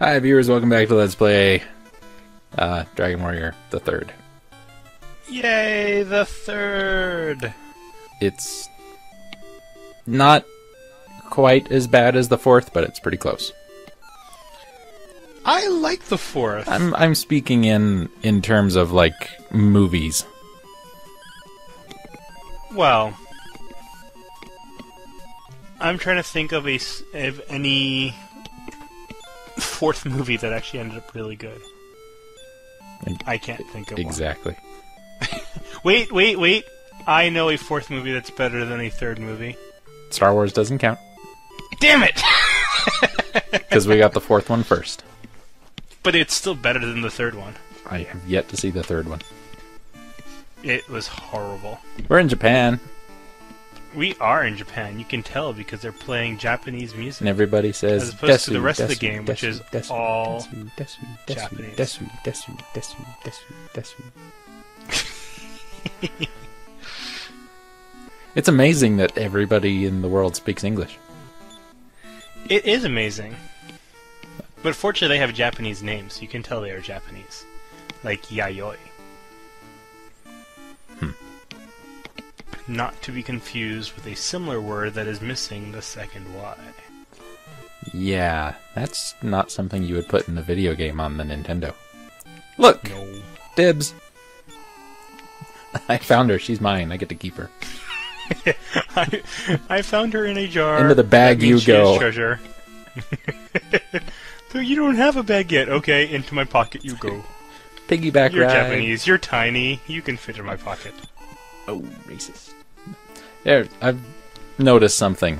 Hi viewers, welcome back to Let's Play Dragon Warrior the Third. Yay, the third! It's not quite as bad as the fourth, but it's pretty close. I like the fourth. I'm speaking in terms of like movies. Well, I'm trying to think of any fourth movie that actually ended up really good. I can't think of exactly. one. Wait. I know a fourth movie that's better than a third movie. Star Wars doesn't count. Damn it! Because we got the fourth one first. But it's still better than the third one. I have yet to see the third one. It was horrible. We're in Japan. We are in Japan. You can tell because they're playing Japanese music. And everybody says, as opposed to the rest of the desu, game, which is desu, all desu, Japanese. Desu. It's amazing that everybody in the world speaks English. It is amazing. But fortunately, they have Japanese names, so you can tell they are Japanese. Like Yayoi. Not to be confused with a similar word that is missing the second Y. Yeah, that's not something you would put in a video game on the Nintendo. Look! No. Dibs! I found her. She's mine. I get to keep her. I found her in a jar. Into the bag That you means she is go. Treasure. So you don't have a bag yet. Okay, into my pocket you go. Piggyback You're ride. Japanese. You're tiny. You can fit in my pocket. Oh, racist. There, I've noticed something.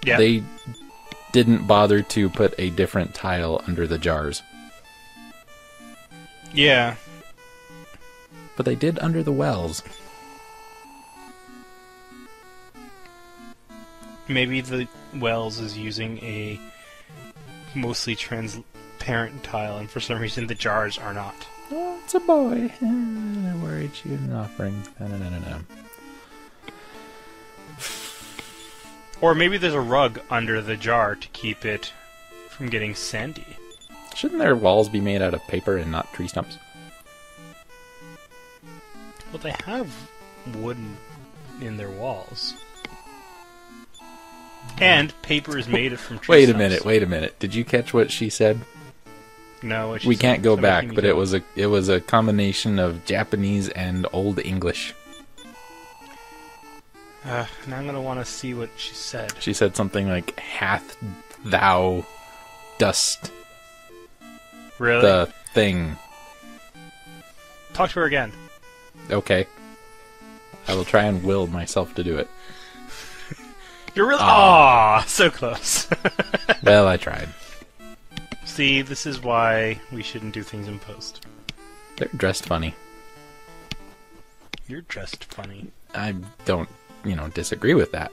Yeah. They didn't bother to put a different tile under the jars. Yeah. But they did under the wells. Maybe the Wells is using a mostly transparent tile, and for some reason the jars are not. Oh, it's a boy. I worried you an offering. No. Or maybe there's a rug under the jar to keep it from getting sandy. Shouldn't their walls be made out of paper and not tree stumps? Well, they have wood in their walls. And paper is made from tree stumps. Wait a minute. Did you catch what she said? No, what she We said. can't go So back, making me but go. it was a combination of Japanese and Old English. Now I'm gonna want to see what she said. She said something like, "Hath thou dust Really? the thing?" Talk to her again. Okay. I will try and will myself to do it. You're really... Aww, so close. Well, I tried. See, this is why we shouldn't do things in post. They're dressed funny. You're dressed funny. I don't, disagree with that.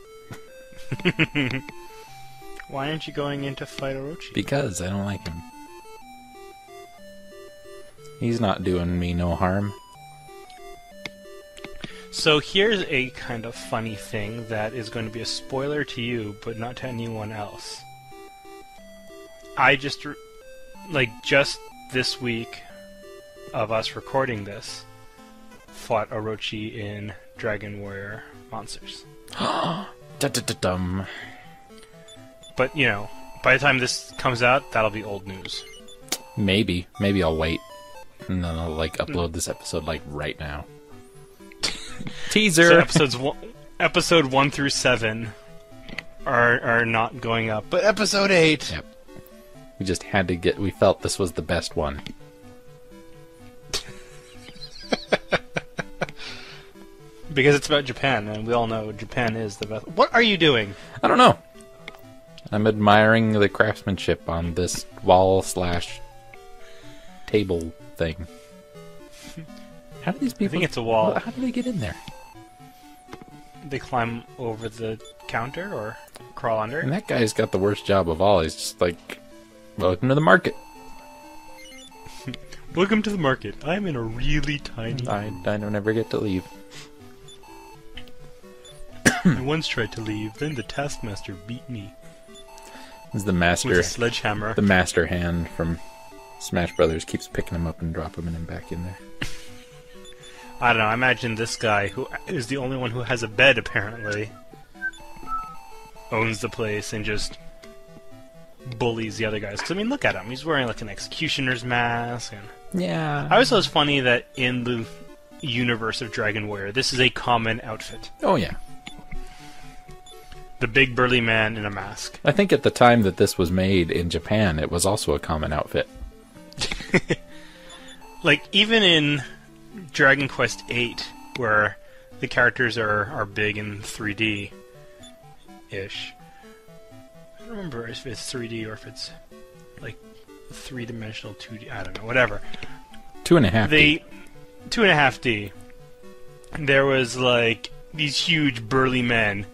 Why aren't you going in to fight Orochi? Because I don't like him. He's not doing me no harm. So here's a kind of funny thing that is going to be a spoiler to you, but not to anyone else. I just this week of us recording this, fought Orochi in Dragon Warrior Monsters. Dum. But, by the time this comes out, that'll be old news. Maybe I'll wait. And then I'll, upload this episode, right now. Teaser! So episode 1 through 7 are not going up, but episode 8... Yep. We just had to we felt this was the best one. Because it's about Japan, and we all know Japan is the best. What are you doing? I don't know. I'm admiring the craftsmanship on this wall/table thing. How do these people... I think it's a wall. How do they get in there? They climb over the counter or crawl under? And that guy's got the worst job of all. He's just welcome to the market. Welcome to the market. I'm in a really tiny... I don't ever get to leave. I once tried to leave, then the taskmaster beat me. This is the with master. a sledgehammer. The master hand from Smash Brothers keeps picking him up and dropping him back in there. I don't know. I imagine this guy, who is the only one who has a bed, apparently, owns the place and just bullies the other guys. Because, I mean, look at him. He's wearing, like, an executioner's mask. And Yeah. I always thought it was funny that in the universe of Dragon Warrior, this is a common outfit. Oh, yeah. The big burly man in a mask. I think at the time that this was made in Japan, it was also a common outfit. Like, even in Dragon Quest VIII, where the characters are big and 3D-ish. I don't remember if it's 3D or if it's, like, three-dimensional 2D. I don't know, whatever. 2.5D. 2.5D. There was, like, these huge burly men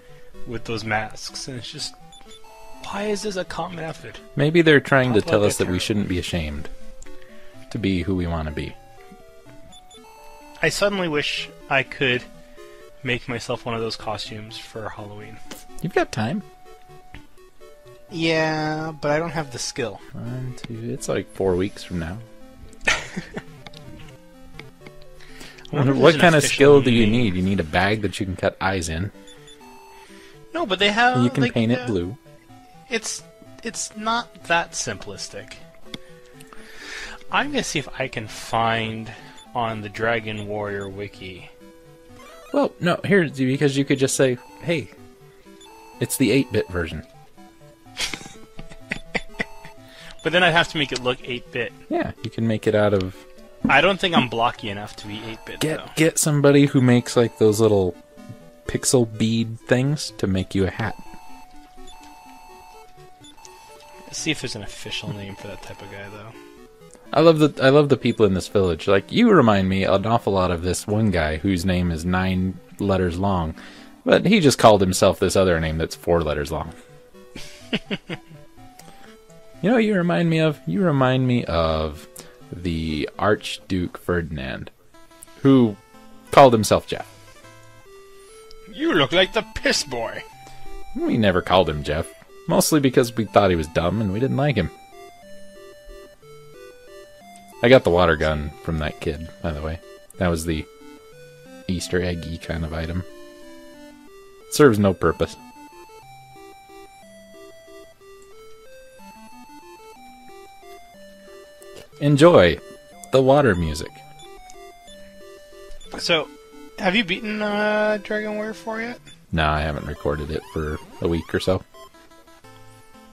with those masks, and it's just, why is this a common outfit? Maybe they're trying to Sounds tell like us a that we terrible- shouldn't be ashamed to be who we want to be. I suddenly wish I could make myself one of those costumes for Halloween. You've got time. Yeah, but I don't have the skill. 1, 2, it's like 4 weeks from now. wonder if What there's an kind of official skill do you name. need? You need a bag that you can cut eyes in. No, but they have. And you can like, paint it blue. It's not that simplistic. I'm gonna see if I can find on the Dragon Warrior wiki. Well, no, here's because you could just say, hey, it's the 8-bit version. But then I'd have to make it look 8-bit. Yeah, you can make it out of... I don't think I'm blocky enough to be 8-bit, though. Get somebody who makes like those little pixel bead things to make you a hat. Let's see if there's an official name for that type of guy, though. I love the people in this village. Like, you remind me an awful lot of this one guy whose name is 9 letters long, but he just called himself this other name that's 4 letters long. You know what you remind me of? You remind me of the Archduke Ferdinand, who called himself Jeff. You look like the piss boy. We never called him Jeff, mostly because we thought he was dumb and we didn't like him. I got the water gun from that kid, by the way. That was the Easter eggy kind of item. Serves no purpose. Enjoy the water music. So, have you beaten Dragon Warrior 4 yet? No, I haven't recorded it for a week or so.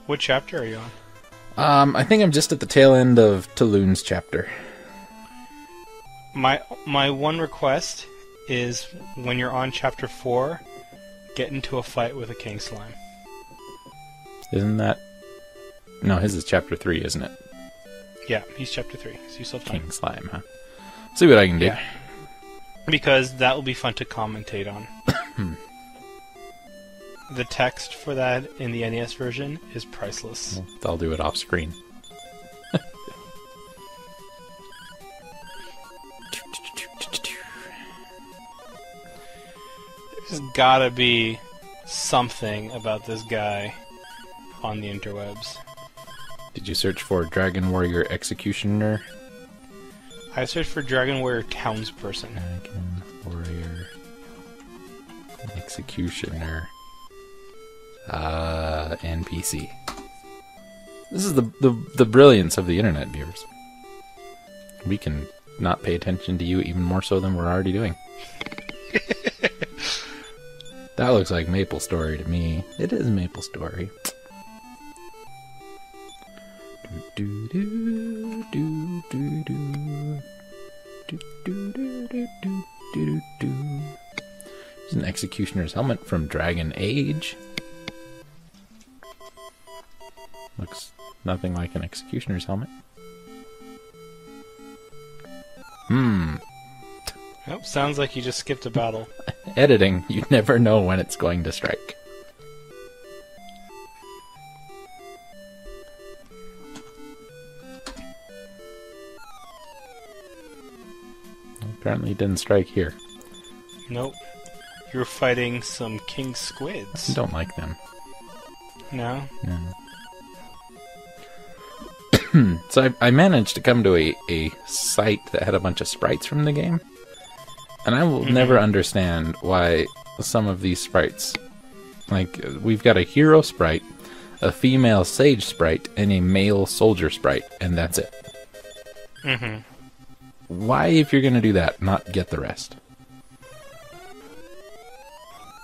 What chapter are you on? I think I'm just at the tail end of Taloon's chapter. My one request is when you're on chapter 4, get into a fight with a king slime. Isn't that... No, his is chapter 3, isn't it? Yeah, he's chapter 3, so you still have time. King Slime, huh? See what I can do. Yeah. Because that will be fun to commentate on. The text for that in the NES version is priceless. Well, I'll do it off screen. There's gotta be something about this guy on the interwebs. Did you search for Dragon Warrior Executioner? I searched for Dragon Warrior townsperson. Dragon Warrior Executioner. NPC. This is the brilliance of the internet, viewers. We can not pay attention to you even more so than we're already doing. That looks like Maple Story to me. It is Maple Story. Do do do do do do do do do do do do. There's an executioner's helmet from Dragon Age. Looks nothing like an executioner's helmet. Nope, sounds like you just skipped a battle. Editing, you never know when it's going to strike. Apparently it didn't strike here. Nope. You're fighting some king squids. I don't like them. No? No. So I managed to come to a site that had a bunch of sprites from the game. And I will never understand why some of these sprites... Like, we've got a hero sprite, a female sage sprite, and a male soldier sprite, and that's it. Mm-hmm. Why, if you're going to do that, not get the rest?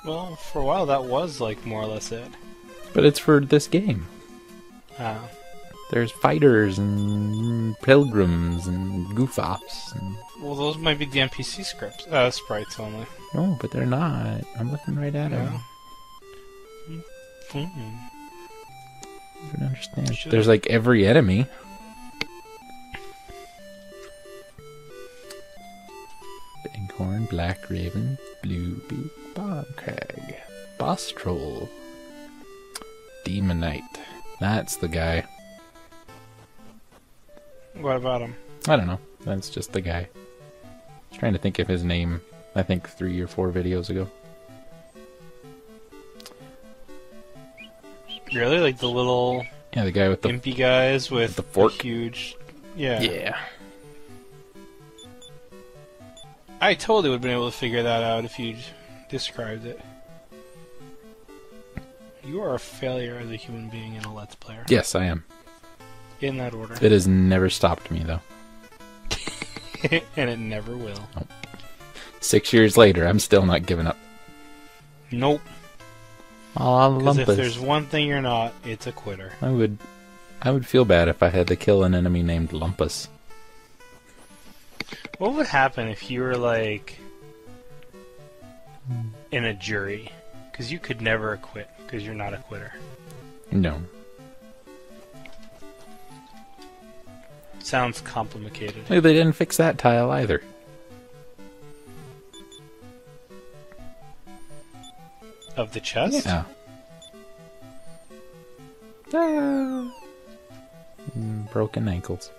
Well, for a while that was, like, more or less it. But it's for this game. Ah. There's fighters and pilgrims and goof-ops. And... Well, those might be the NPC sprites only. No, but they're not. I'm looking right at them. Mm-hmm. I don't understand. Should've. There's like every enemy. Bighorn, Black Raven, Bluebeak, Bobcrag, Boss Troll, Demonite. That's the guy. What about him? I don't know. That's just the guy. I was trying to think of his name, I think 3 or 4 videos ago. Really? Like the little... Yeah, the guy with the... Impy guys with the fork? Huge... Yeah. Yeah. I totally would have been able to figure that out if you described it. You are a failure as a human being and a Let's Player. Yes, I am. In that order. It has never stopped me, though. And it never will. Nope. 6 years later, I'm still not giving up. Nope. Oh, Because if Lumpus. there's one thing you're not, it's a quitter. I would feel bad if I had to kill an enemy named Lumpus. What would happen if you were, like, in a jury? Because you could never quit, because you're not a quitter. No. Sounds complicated. Hey, they didn't fix that tile either. Of the chest? Yeah. Ah. Broken ankles.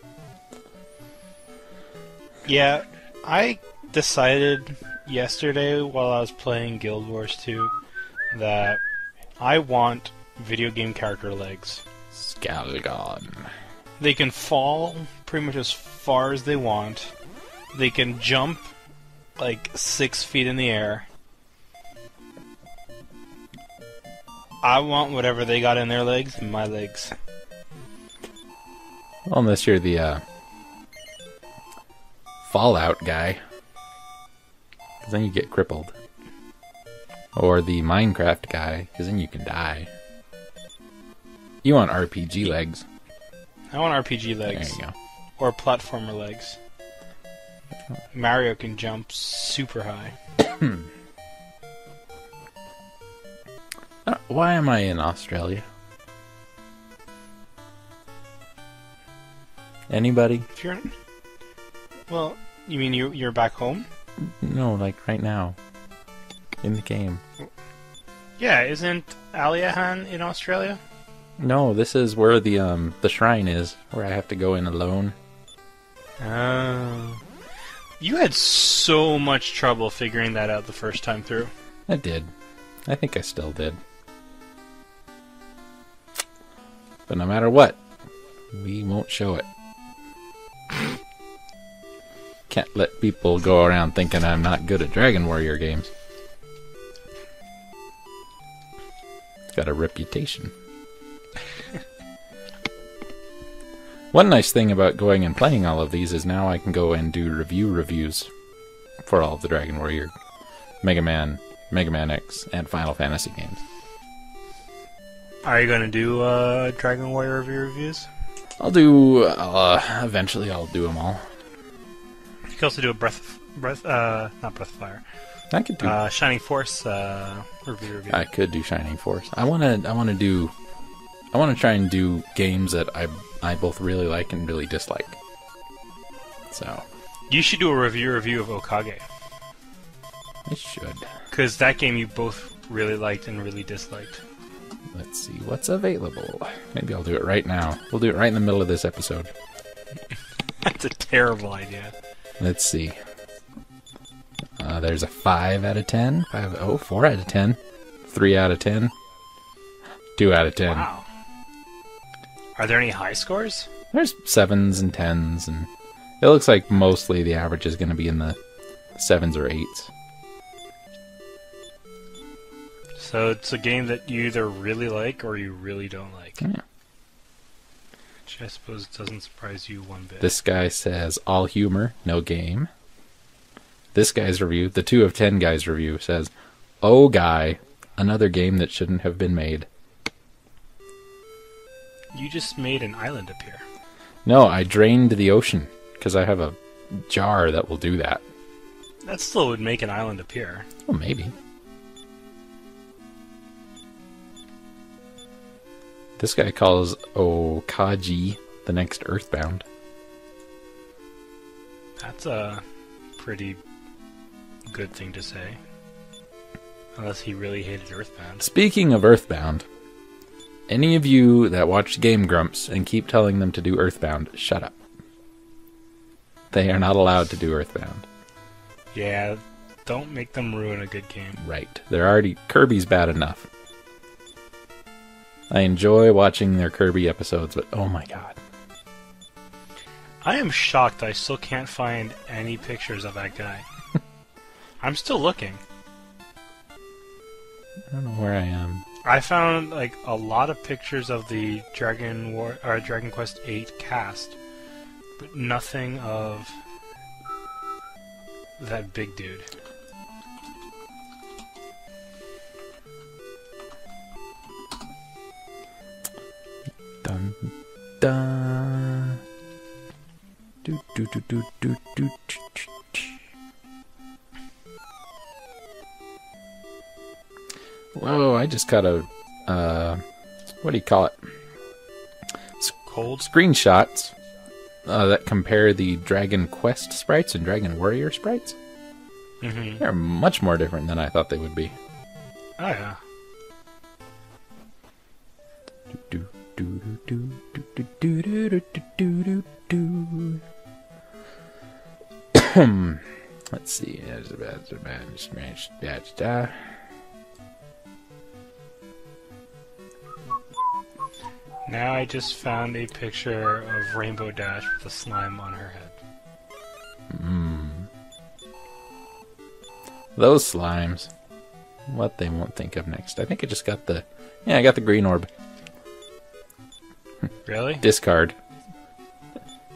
Yeah, I decided yesterday while I was playing Guild Wars 2 that I want video game character legs. Scalgon. They can fall pretty much as far as they want. They can jump like 6 feet in the air. I want whatever they got in their legs in my legs. Well, unless you're the Fallout guy. Because then you get crippled. Or the Minecraft guy, because then you can die. You want RPG legs. I want RPG legs. There you go. Or platformer legs. Mario can jump super high. Why am I in Australia? Anybody? If you're... Well, you mean you're back home? No, like right now. In the game. Yeah, isn't Aliahan in Australia? No, this is where the shrine is, where I have to go in alone. Oh. You had so much trouble figuring that out the first time through. I did. I think I still did. But no matter what, we won't show it. Can't let people go around thinking I'm not good at Dragon Warrior games. It's got a reputation. One nice thing about going and playing all of these is now I can go and do reviews for all of the Dragon Warrior, Mega Man X, and Final Fantasy games. Are you going to do Dragon Warrior reviews? I'll do, eventually I'll do them all. You can also do a not Breath of Fire. I could do. Shining Force review. I could do Shining Force. I want to try and do games that I both really like and really dislike. So. You should do a review of Okage. I should. Because that game you both really liked and really disliked. Let's see what's available. Maybe I'll do it right now. We'll do it right in the middle of this episode. That's a terrible idea. Let's see. There's a 5 out of 10. 4 out of 10. 3 out of 10. 2 out of 10. Wow. Are there any high scores? There's 7s and 10s, and it looks like mostly the average is going to be in the 7s or 8s. So it's a game that you either really like or you really don't like. Yeah. Which I suppose doesn't surprise you one bit. This guy says, all humor, no game. This guy's review, the 2 of 10 guy's review, says, oh guy, another game that shouldn't have been made. You just made an island appear. No, I drained the ocean, because I have a jar that will do that. That still would make an island appear. Oh, maybe. This guy calls Okaji the next Earthbound. That's a pretty good thing to say. Unless he really hated Earthbound. Speaking of Earthbound, any of you that watch Game Grumps and keep telling them to do Earthbound, shut up. They are not allowed to do Earthbound. Yeah, don't make them ruin a good game. Right. They're already... Kirby's bad enough. I enjoy watching their Kirby episodes, but oh my god. I am shocked I still can't find any pictures of that guy. I'm still looking. I don't know where I am. I found like a lot of pictures of the Dragon Quest VIII cast, but nothing of that big dude. Dun dun. Do do do do do do. Whoa! I just got a what do you call it? Cold Screenshots that compare the Dragon Quest sprites and Dragon Warrior sprites. Mm-hmm. They're much more different than I thought they would be. Oh yeah. Do do do do do do do do do do. Let's see. Now I just found a picture of Rainbow Dash with a slime on her head. Those slimes. What they won't think of next. I think I just got the... Yeah, I got the green orb. Really? Discard.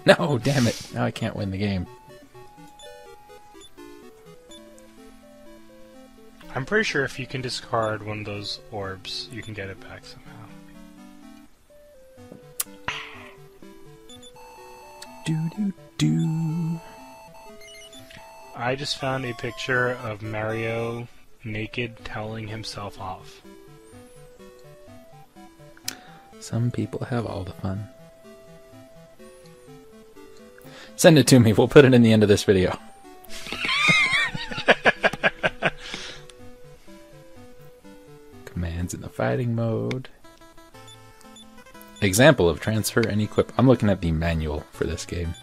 No, damn it. Now I can't win the game. I'm pretty sure if you can discard one of those orbs, you can get it back somehow. Do do do. I just found a picture of Mario naked toweling himself off. Some people have all the fun. Send it to me. We'll put it in the end of this video. Commands in the fighting mode. Example of transfer and equip. I'm looking at the manual for this game.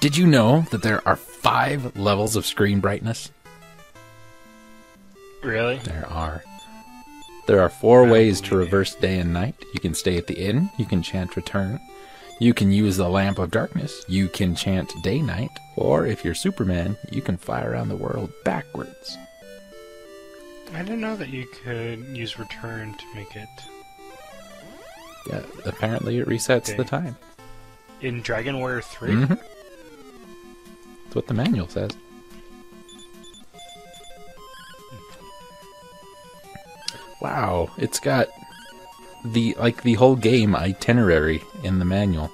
Did you know that there are 5 levels of screen brightness? Really? There are. There are 4 ways to reverse day and night. You can stay at the inn. You can chant return. You can use the lamp of darkness. You can chant day-night. Or if you're Superman, you can fly around the world backwards. I didn't know that you could use return to make it. Yeah, apparently it resets Okay. the time. In Dragon Warrior 3? Mm-hmm. That's what the manual says. Wow, it's got the whole game itinerary in the manual.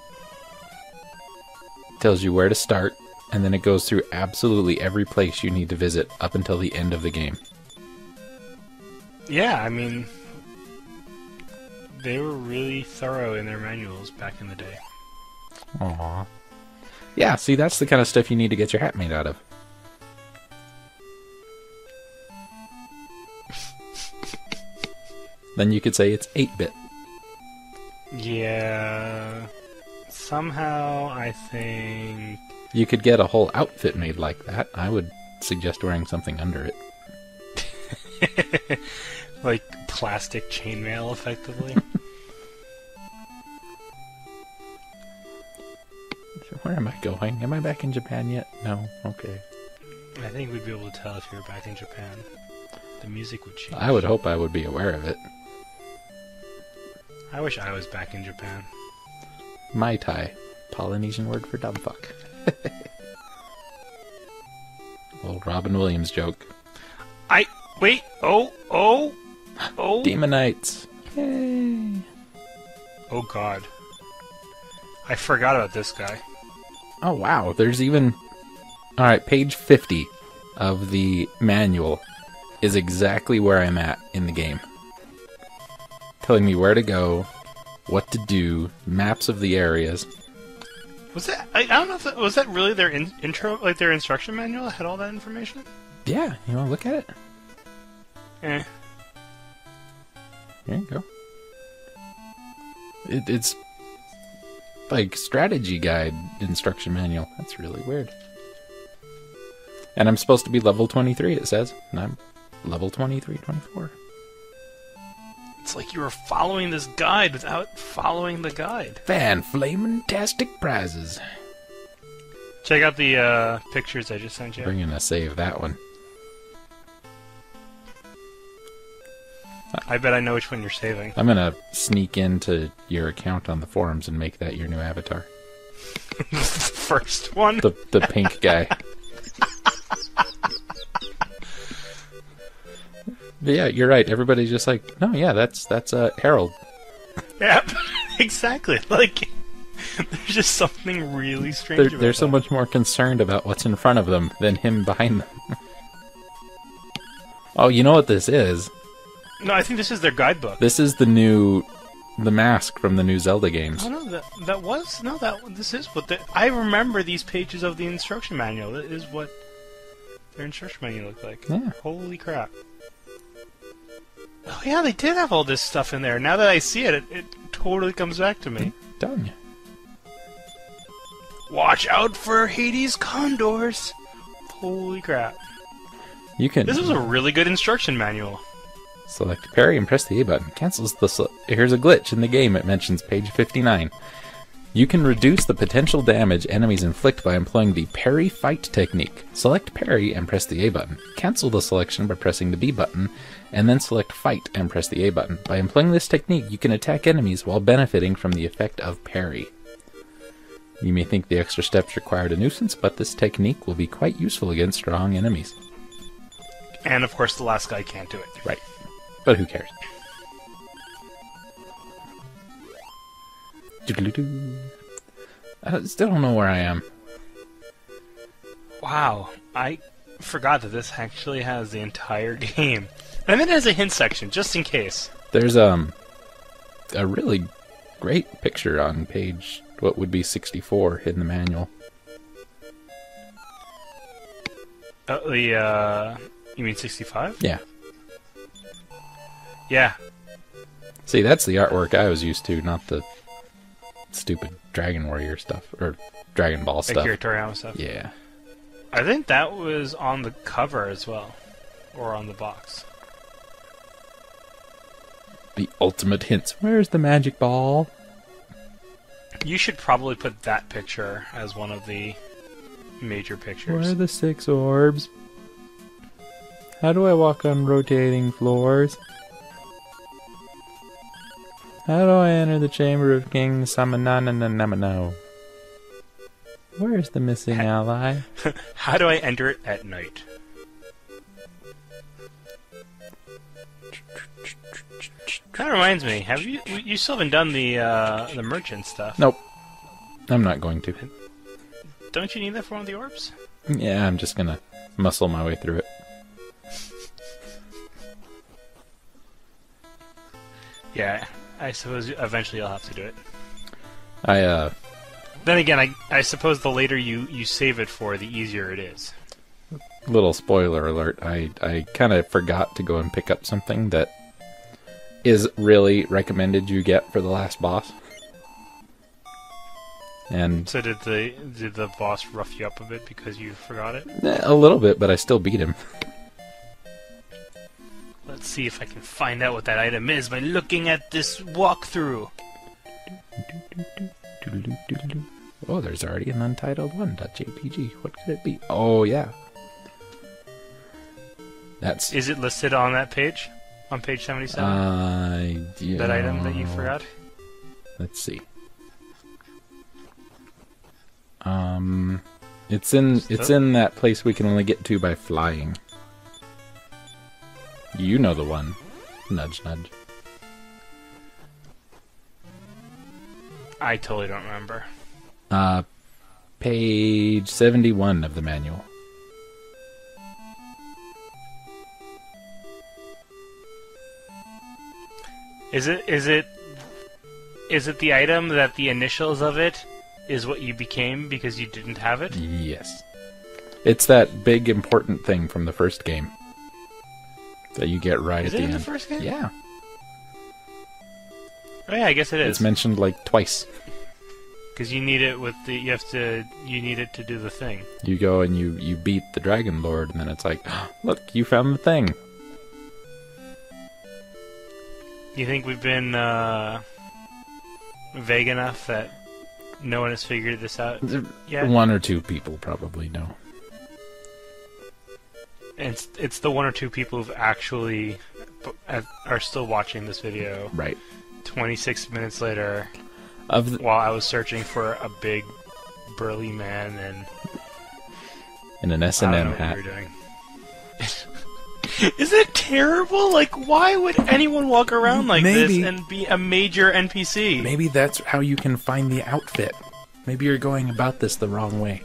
Tells you where to start, and then it goes through absolutely every place you need to visit up until the end of the game. Yeah, I mean, they were really thorough in their manuals back in the day. Aww. Yeah, see, that's the kind of stuff you need to get your hat made out of. Then you could say it's 8-bit. Yeah. Somehow, I think... You could get a whole outfit made like that. I would suggest wearing something under it. like plastic chainmail, effectively. Where am I going? Am I back in Japan yet? No. Okay. I think we'd be able to tell if you were back in Japan. The music would change. I would hope I would be aware of it. I wish I was back in Japan. Mai Tai. Polynesian word for dumb fuck. Old Robin Williams joke. Wait! Oh! Demonites. Yay. Oh god. I forgot about this guy. Oh wow, there's even... Alright, page 50 of the manual is exactly where I'm at in the game. Telling me where to go, what to do, maps of the areas. Was that... I don't know if that... Was that really their intro... Like their instruction manual had all that information? Yeah, you wanna look at it? Eh. There you go. It's like strategy guide instruction manual. That's really weird. And I'm supposed to be level 23, it says. And I'm level 23, 24. It's like you were following this guide without following the guide. Fan flamin-tastic prizes. Check out the pictures I just sent you. Bringing a save that one. I bet I know which one you're saving. I'm gonna sneak into your account on the forums and make that your new avatar. The first one? The pink guy. But yeah, you're right. Everybody's just like, no, yeah, that's Harold. Yeah, exactly. Like, there's just something really strange about They're so that. much more concerned about what's in front of them than him behind them. Oh, you know what this is? No, I think this is their guidebook. This is the mask from the new Zelda games. Oh no, this is what I remember these pages of the instruction manual. That is what their instruction manual looked like. Yeah. Holy crap. Oh yeah, they did have all this stuff in there. Now that I see it, it totally comes back to me. Telling you. Watch out for Hades condors. Holy crap. You can This was a really good instruction manual. select parry and press the A button. Cancels the here's a glitch in the game. It mentions page 59. You can reduce the potential damage enemies inflict by employing the parry fight technique. Select parry and press the A button. Cancel the selection by pressing the B button, and then select fight and press the A button. By employing this technique, you can attack enemies while benefiting from the effect of parry. You may think the extra steps required a nuisance, but this technique will be quite useful against strong enemies. And of course, the last guy can't do it. Right. But who cares? Doodle-doo. I still don't know where I am. Wow, I forgot that this actually has the entire game. And then it has a hint section, just in case. There's a really great picture on page, what would be 64 in the manual. You mean 65? Yeah. Yeah. See, that's the artwork I was used to, not the stupid Dragon Warrior stuff, or Dragon Ball stuff. Akira Toriyama stuff. Yeah. I think that was on the cover as well. Or on the box. The ultimate hints. Where's the magic ball? You should probably put that picture as one of the major pictures. Where are the 6 orbs? How do I walk on rotating floors? How do I enter the chamber of King Samanananamano? Where's the missing ally? How do I enter it at night? That reminds me. Have you still haven't done the merchant stuff? Nope. I'm not going to. Don't you need that for one of the orbs? Yeah, I'm just gonna muscle my way through it. Yeah, I suppose eventually I'll have to do it. Then again, I suppose the later you save it for, the easier it is. Little spoiler alert, I kind of forgot to go and pick up something that is really recommended you get for the last boss. And So did the boss rough you up a bit because you forgot it? a little bit, but I still beat him. Let's see if I can find out what that item is by looking at this walkthrough. Oh, there's already an untitled one.jpg. What could it be? Oh, yeah. That's... Is it listed on that page? On page 77? Yeah. That item that you forgot? Let's see. It's in that place we can only get to by flying. You know the one. Nudge, nudge. I totally don't remember. Page 71 of the manual. Is it the item that the initials of it is what you became because you didn't have it? Yes. It's that big important thing from the first game that you get right Is at it the in end. the first game? Yeah. Oh yeah, I guess it is. It's mentioned like twice. Because you need it with the you need it to do the thing. You go and you beat the Dragon Lord, and then it's like, oh, look, you found the thing. You think we've been vague enough that no one has figured this out yet? One or two people probably know. It's the one or two people who've actually are still watching this video. Right. 26 minutes later, while I was searching for a big burly man and in an S&M hat. What you were doing. Is it terrible? Like, why would anyone walk around like this and be a major NPC? Maybe that's how you can find the outfit. Maybe you're going about this the wrong way.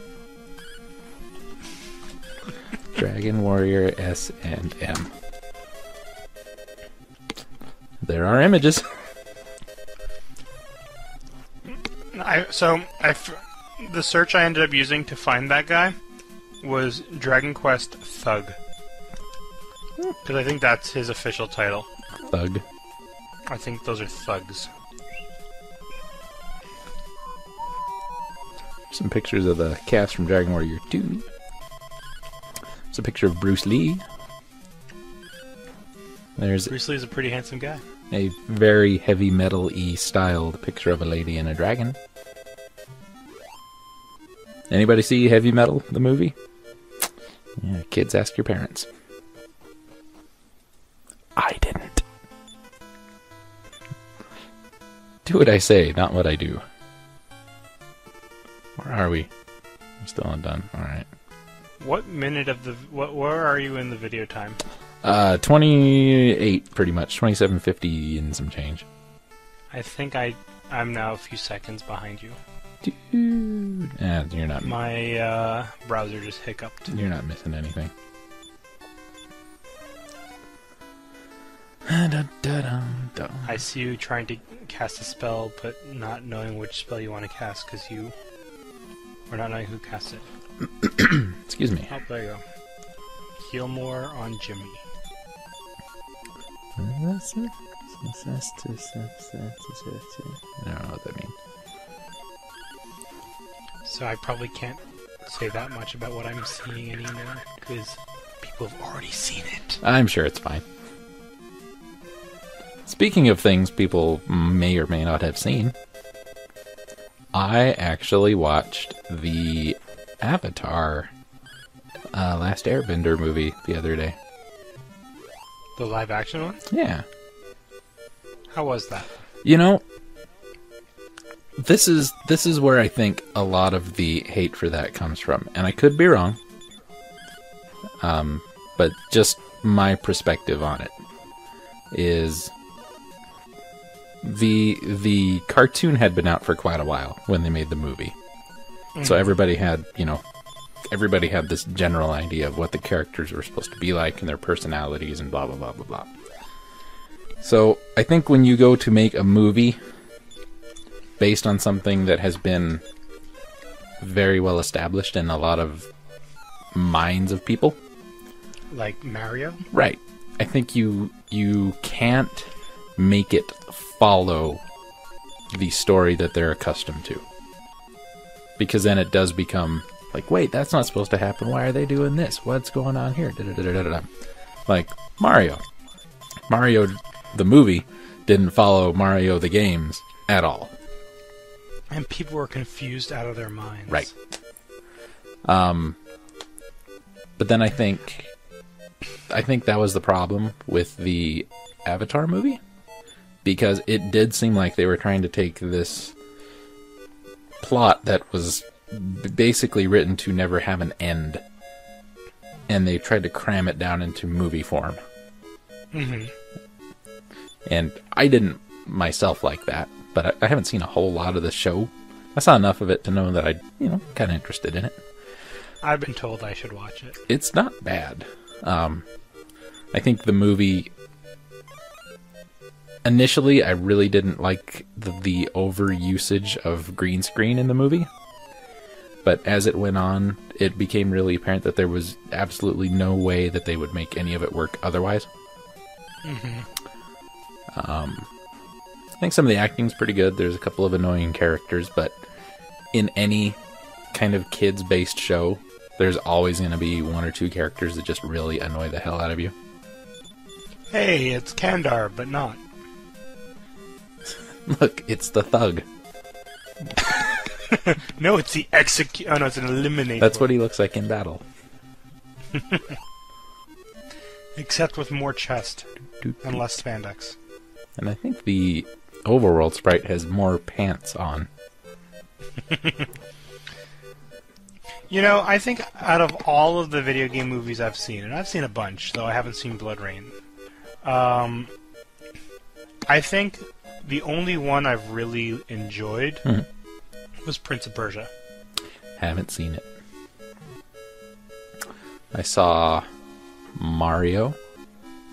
Dragon Warrior S&M. There are images. The search I ended up using to find that guy was Dragon Quest Thug. Because I think that's his official title. Thug. I think those are thugs. Some pictures of the cast from Dragon Warrior 2. It's a picture of Bruce Lee. There's Bruce Lee's a pretty handsome guy. a very heavy metal-y styled picture of a lady and a dragon. Anybody see Heavy Metal, the movie? Yeah, kids, ask your parents. I didn't. Do what I say, not what I do. Where are we? I'm still undone. Alright. What minute of the... where are you in the video time? 28, pretty much. 27:50 and some change. I think I'm now a few seconds behind you. Dude. You're not... My browser just hiccuped. You're not missing anything. I see you trying to cast a spell, but not knowing which spell you want to cast because you... or not knowing who casts it. Excuse me. Oh, there you go. Heal more on Jimmy. I don't know what that means. So I probably can't say that much about what I'm seeing anymore because people have already seen it. I'm sure it's fine. Speaking of things people may or may not have seen, I actually watched the Avatar Last Airbender movie the other day. The live action one? Yeah. How was that? You know, this is where I think a lot of the hate for that comes from, and I could be wrong. But just my perspective on it is the cartoon had been out for quite a while when they made the movie. Mm-hmm. So everybody had this general idea of what the characters were supposed to be like and their personalities and blah, blah, blah, blah, blah. So I think when you go to make a movie based on something that has been very well established in a lot of minds of people. Like Mario? Right. I think you can't make it follow the story that they're accustomed to. Because then it does become like, wait, that's not supposed to happen. Why are they doing this? What's going on here? Da-da-da-da-da-da. Like Mario. Mario, the movie, didn't follow Mario the games at all. And people were confused out of their minds. Right. But then I think that was the problem with the Avatar movie, because it did seem like they were trying to take this plot that was basically written to never have an end, and they tried to cram it down into movie form. Mm-hmm. And I didn't myself like that, but I haven't seen a whole lot of the show. I saw enough of it to know that I, kind of interested in it. I've been told I should watch it. It's not bad. I think the movie... Initially, I really didn't like the over-usage of green screen in the movie. But as it went on, it became really apparent that there was absolutely no way that they would make any of it work otherwise. Mm-hmm. I think some of the acting's pretty good. There's a couple of annoying characters, but in any kind of kids-based show, there's always going to be one or two characters that just really annoy the hell out of you. Hey, it's Kandar, but not. Look, it's the thug. No, it's the Oh, no, it's an eliminator. That's what he looks like in battle. Except with more chest and less spandex. And I think the overworld sprite has more pants on. I think out of all of the video game movies I've seen, and I've seen a bunch, though I haven't seen Blood Rain, I think the only one I've really enjoyed was Prince of Persia. Haven't seen it. I saw Mario,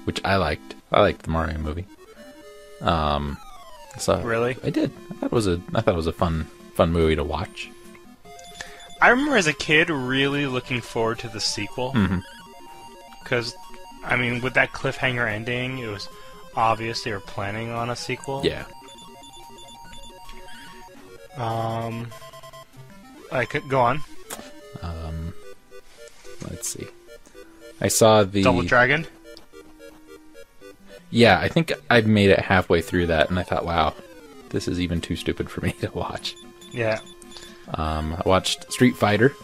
which I liked. I liked the Mario movie. Really? I did. I thought it was a fun movie to watch. I remember as a kid really looking forward to the sequel. Because, with that cliffhanger ending, it was obvious they were planning on a sequel. Yeah. I could go on. Let's see. I saw the Double Dragon? Yeah, I think I made it halfway through that, and I thought, wow, this is even too stupid for me to watch. Yeah. I watched Street Fighter.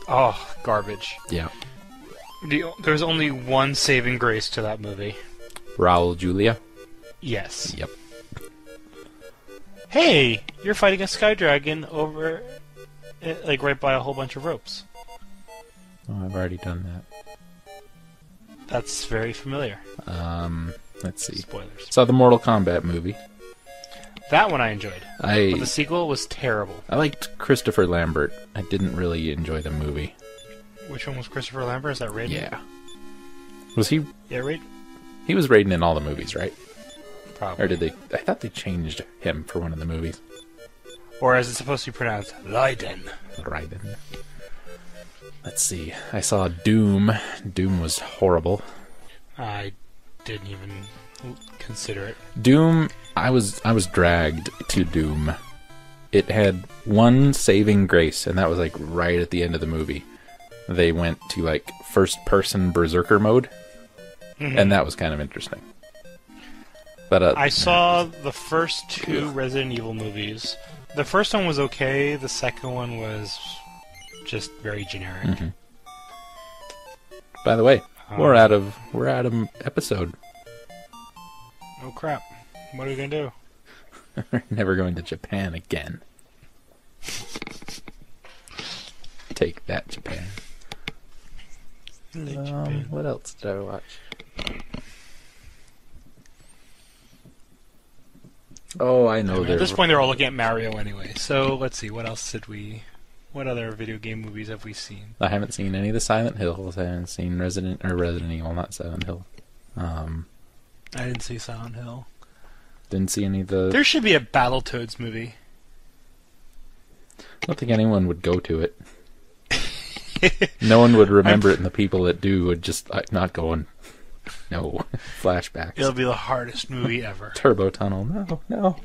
Oh, garbage. Yeah. There's only one saving grace to that movie. Raul Julia. Yes. Yep. Hey, you're fighting a Sky Dragon over, right by a whole bunch of ropes. Oh, I've already done that. That's very familiar. Let's see. Spoilers. Saw the Mortal Kombat movie. That one I enjoyed. But the sequel was terrible. I liked Christopher Lambert. I didn't really enjoy the movie. Which one was Christopher Lambert? Is that Raiden? Yeah. Was he? Yeah, Raiden? He was Raiden in all the movies, right? Probably. Or did they? I thought they changed him for one of the movies. Or as it's supposed to be pronounced, Raiden. Raiden. Let's see. I saw Doom. Doom was horrible. I didn't even consider it. Doom, I was dragged to Doom. It had one saving grace, and that was right at the end of the movie. They went to first-person berserker mode, and that was kind of interesting. But I saw the first two Resident Evil movies. The first one was okay. The second one was just very generic. By the way, we're out of episode. Oh crap! What are we gonna do? We're never going to Japan again. Take that, Japan. What else did I watch? Oh, I know. At this point, they're all looking at Mario anyway. So let's see. What else did we? What other video game movies have we seen? I haven't seen any of the Silent Hills. I haven't seen Resident Evil, not Silent Hill. I didn't see Silent Hill. Didn't see any of the... There should be a Battletoads movie. I don't think anyone would go to it. No one would remember it, and the people that do would just not go and... No. Flashbacks. It'll be the hardest movie ever. Turbo Tunnel. No.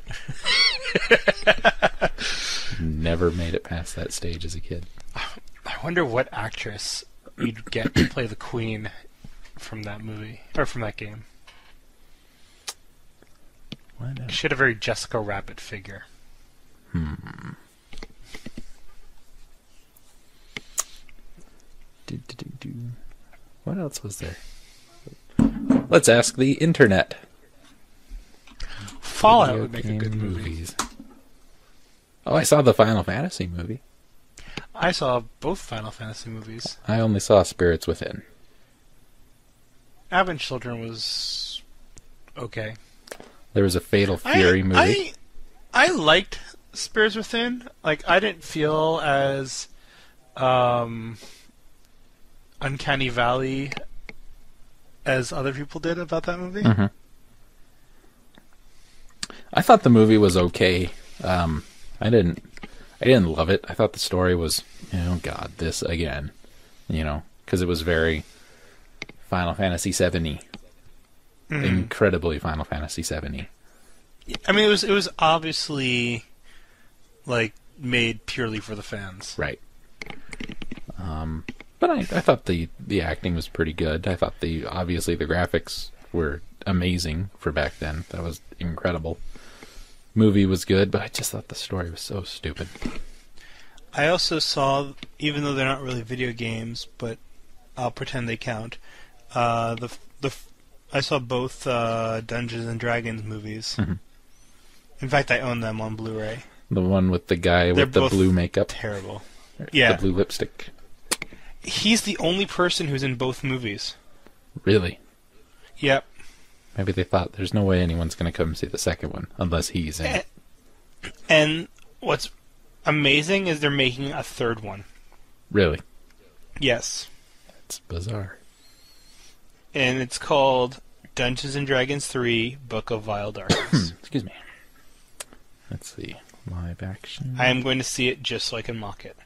Never made it past that stage as a kid. I wonder what actress you'd get to play the Queen from that movie, or from that game. She had a very Jessica Rabbit figure. What else was there? Let's ask the internet. Fallout Video would make a game good movie. movies. Oh, I saw the Final Fantasy movie. I saw both Final Fantasy movies. I only saw Spirits Within. Advent Children was okay. There was a Fatal Fury movie. I liked Spirits Within. Like, I didn't feel as Uncanny Valley as other people did about that movie. Mm-hmm. I thought the movie was okay. I didn't love it. I thought the story was, oh God, this again, because it was very Final Fantasy VII-y. Incredibly Final Fantasy VII-y. I mean, it was obviously like made purely for the fans, right? But I thought the acting was pretty good. I thought obviously the graphics were amazing for back then. That was incredible. Movie was good, but I just thought the story was so stupid. I also saw, even though they're not really video games, but I'll pretend they count. I saw both Dungeons and Dragons movies. Mm-hmm. In fact, I own them on Blu-ray. The one with the guy with the blue makeup, terrible. Yeah, the blue lipstick. He's the only person who's in both movies. Really? Yep. Maybe they thought there's no way anyone's going to come see the second one unless he's in it. And what's amazing is they're making a third one. Really? Yes. That's bizarre. And it's called Dungeons and Dragons 3: Book of Vile Darkness. Excuse me. Let's see. Live action. I am going to see it just so I can mock it.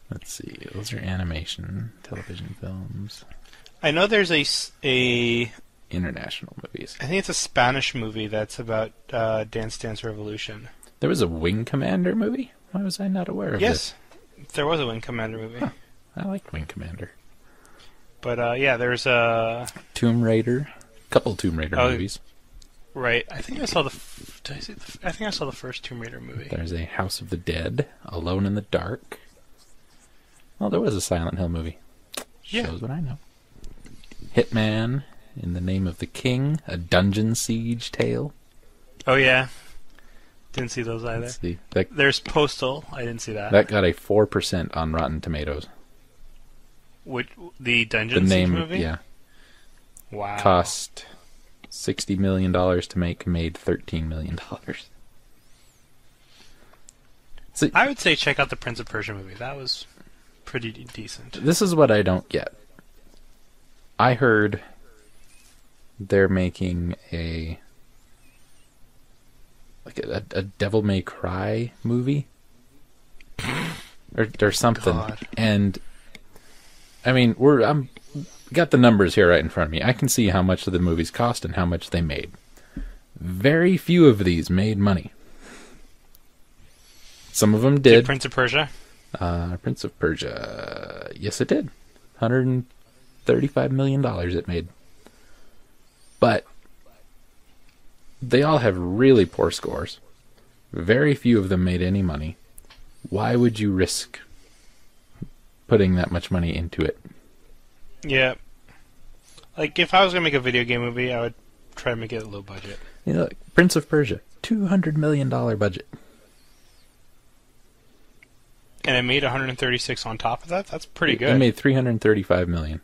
Let's see. Those are animation, television films. I know there's a international movies. I think it's a Spanish movie that's about Dance Dance Revolution. There was a Wing Commander movie? Why was I not aware of this? Yes, there was a Wing Commander movie. Huh. I liked Wing Commander. But yeah, there's a Tomb Raider. Couple Tomb Raider movies. Right. I think I saw I think I saw the first Tomb Raider movie. There's a House of the Dead, Alone in the Dark. Well, there was a Silent Hill movie. Yeah. Shows what I know. Hitman, In the Name of the King, a dungeon siege tale. Oh yeah. Didn't see those either. Let's see. There's Postal. I didn't see that. That got a 4% on Rotten Tomatoes. Which the dungeon siege movie? Yeah. Wow. Cost $60 million to make, made $13 million. So, I would say check out the Prince of Persia movie. That was pretty decent. This is what I don't get. I heard they're making a Devil May Cry movie or something. God. And I mean, I'm got the numbers here right in front of me. I can see how much the movies cost and how much they made. Very few of these made money. Some of them did. Prince of Persia? Prince of Persia. Yes, it did. $135 million it made. But they all have really poor scores. Very few of them made any money. Why would you risk putting that much money into it? Yeah. Like, if I was going to make a video game movie, I would try to make it low budget. Look, Prince of Persia, $200 million budget. And it made 136 on top of that? That's pretty good. It made $335 million.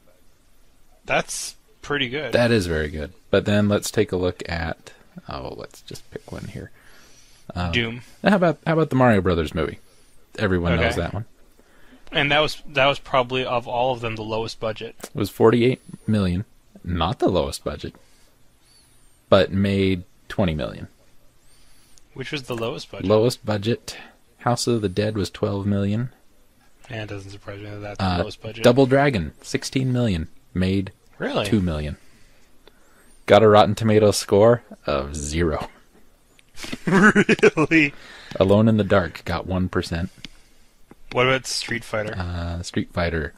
That's pretty good. That is very good. But then let's take a look at... Oh, let's just pick one here. Doom. How about the Mario Brothers movie? Everyone knows that one. And that was probably, of all of them, the lowest budget. It was $48 million. Not the lowest budget. But made $20 million. Which was the lowest budget? Lowest budget. House of the Dead was $12 million. And it doesn't surprise me that that's the lowest budget. Double Dragon, $16 million. Made really? $2 million. Got a Rotten Tomatoes score of 0. Really? Alone in the Dark got 1%. What about Street Fighter? Street Fighter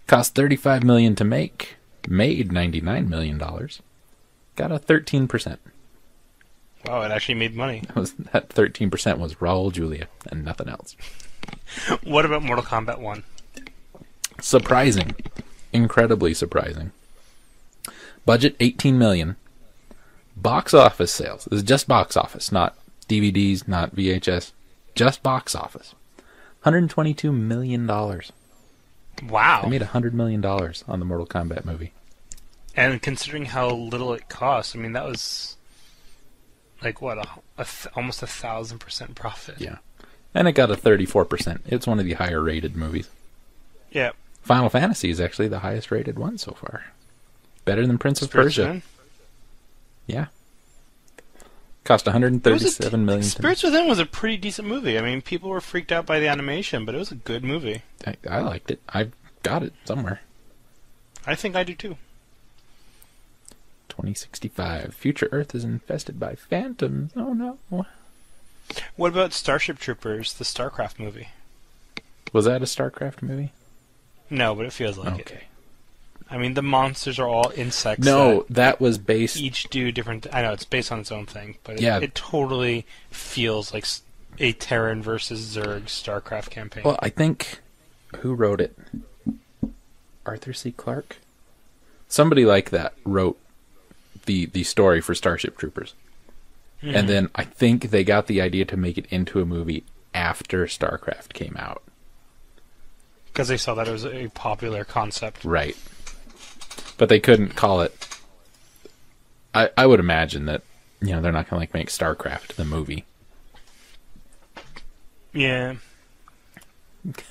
cost $35 million to make. Made $99 million. Got a 13%. Wow, it actually made money. That 13% was Raul Julia and nothing else. What about Mortal Kombat 1? Surprising. Incredibly surprising. Budget $18 million. Box office sales. This is just box office, not DVDs, not VHS. Just box office. $122 million. Wow. They made $100 million on the Mortal Kombat movie. And considering how little it cost, I mean, that was like, what, almost 1,000% profit. Yeah. And it got a 34%. It's one of the higher rated movies. Yeah. Final Fantasy is actually the highest rated one so far. Better than Prince of Persia. Yeah. Cost $137 million. Spirits Within was a pretty decent movie. I mean, people were freaked out by the animation, but it was a good movie. I liked it. I've got it somewhere. I think I do too. 2065. Future Earth is infested by phantoms. Oh no. What about Starship Troopers, the StarCraft movie? Was that a StarCraft movie? No, but it feels like it. Okay. I mean, the monsters are all insects. No, that was based... Each do different... I know, it's based on its own thing, but yeah. it totally feels like a Terran versus Zerg StarCraft campaign. Well, I think... Who wrote it? Arthur C. Clarke? Somebody like that wrote the story for Starship Troopers. Mm-hmm. And then I think they got the idea to make it into a movie after StarCraft came out. Because they saw that it was a popular concept. Right. But they couldn't call it... I would imagine that, they're not going to make StarCraft the movie. Yeah.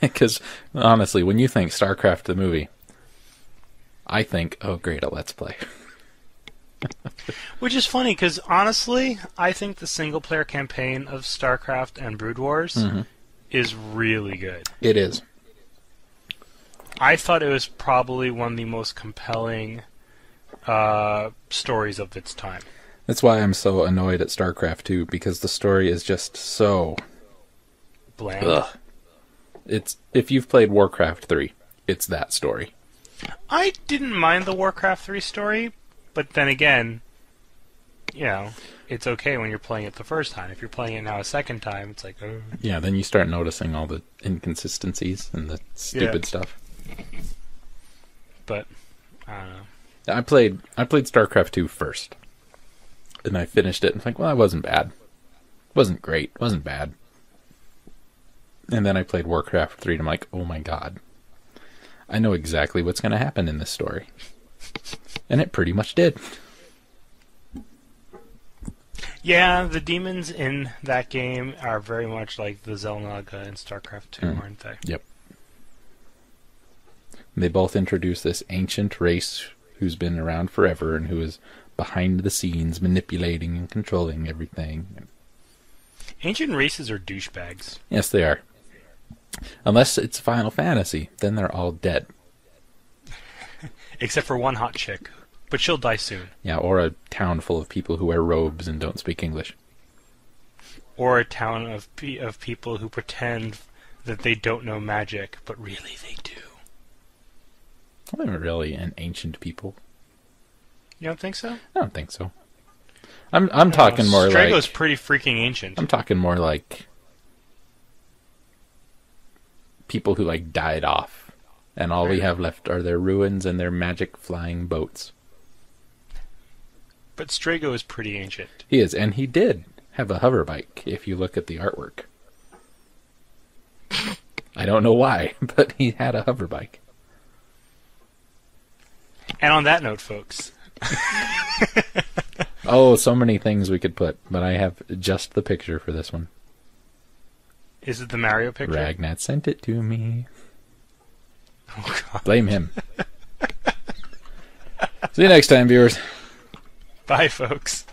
Because, honestly, when you think StarCraft the movie, I think, oh great, a Let's Play. Which is funny, because honestly, I think the single-player campaign of StarCraft and Brood Wars is really good. It is. I thought it was probably one of the most compelling stories of its time. That's why I'm so annoyed at StarCraft 2, because the story is just so... bland. Ugh. It's, if you've played Warcraft 3, it's that story. I didn't mind the Warcraft 3 story, but then again, it's okay when you're playing it the first time. If you're playing it now a second time, it's like, oh. Yeah, then you start noticing all the inconsistencies and the stupid stuff. But I don't know. I played StarCraft 2 first, and I finished it. And I'm like, well, that wasn't bad. Wasn't great. Wasn't bad. And then I played Warcraft 3, and I'm like, oh my god, I know exactly what's going to happen in this story, and it pretty much did. Yeah, the demons in that game are very much like the Xel'Naga in StarCraft 2, aren't they? Yep. They both introduce this ancient race who's been around forever and who is behind the scenes manipulating and controlling everything. Ancient races are douchebags. Yes, they are. Unless it's Final Fantasy, then they're all dead. Except for one hot chick. But she'll die soon. Yeah, or a town full of people who wear robes and don't speak English. Or a town of people who pretend that they don't know magic, but really they do. Well, they're really an ancient people. You don't think so? I don't think so. I'm talking more like... Strago's pretty freaking ancient. I'm talking more like... people who, died off. And all we have left are their ruins and their magic flying boats. But Strago is pretty ancient. He is, and he did have a hover bike, if you look at the artwork. I don't know why, but he had a hover bike. And on that note, folks... Oh, so many things we could put, but I have just the picture for this one. Is it the Mario picture? Ragnat sent it to me. Oh, God. Blame him. See you next time, viewers. Bye, folks.